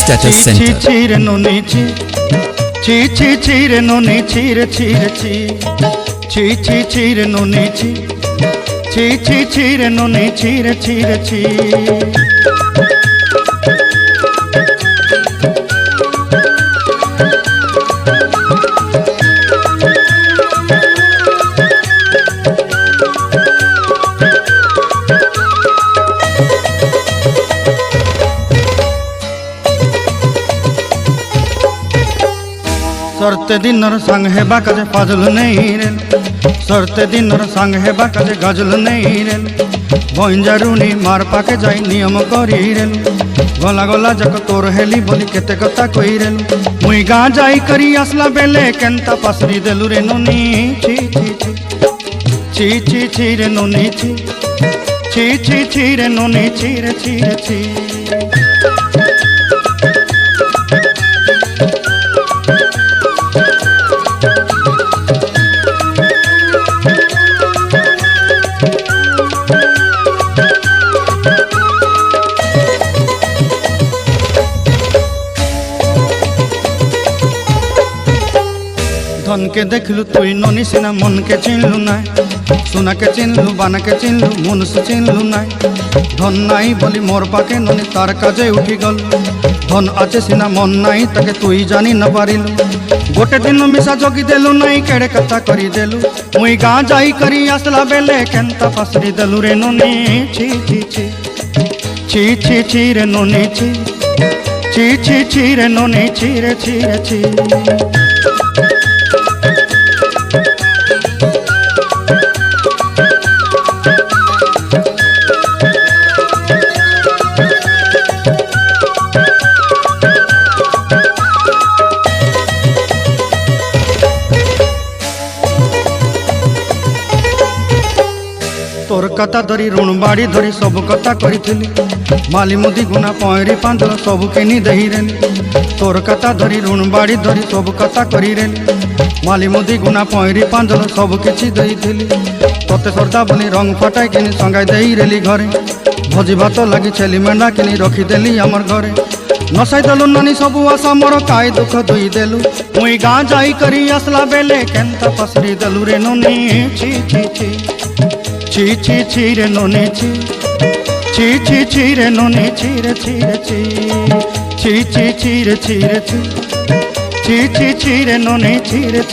Status Center. Chire noni chi, chire noni chire chire chi, chire noni chi, chire noni chire chi. सरते दिनर संग हेबा काजे फाजल नहीं रे, सरते दिनर संग हेबा काजे गजल नहीं रे। बंजारुनी मार पाके जाई नियम करी रे, गला गला जक तोर हेली बोली केते कथा कही रे। मुई गाँ जाई करी आसला बेले केंता पासरी देलु रे नोनी ची रे नोनी ची रे नोनी ची रे। धन के देखलु तुई नोनी सिना मन के चिन्हलु नाय, सुना के चिन्हलु बाना के चिन्हलु मुनुष चिन्हलु नाय। धन नाई बोली मोर पाके नोनी तार काजे उठी गल, धन आचे सिना मन नाई ताके तुई जानी न पारिलु। गोटे दिन मिसा जोगी देलु नाई केड़े कथा करी देलु, मुई गाँ जाई करी आसला बेले केंता पासरी देलु रे नोनी ची रे नोनी ची रे नोनी ची रे। तोर कथा धरी ऋण बाड़ी धरी सब कथा करी, माली मुदी गुना पहरी पांदल सब किनी दही रे। तोर कथा धरी ऋण बाड़ी धरी सब कथा करी रे, माली मुदी गुना पहरी पांदल सब किछि दही थिली। तोते सरदा बोली रंग फटाई किनी संगाई देई रेली घरे, भोजी भात लगी छेली मेंढा किनी रखी देली हमर घरे। नसाई देलु नानी सब आशा मोर काय दुख दुई देलु, मुई गाँ जाई करी आसला बेले केंता पसरी देलु रे नोनी ची रे नोनी ची रे नोनी ची रे ची रे नोनी ची रे।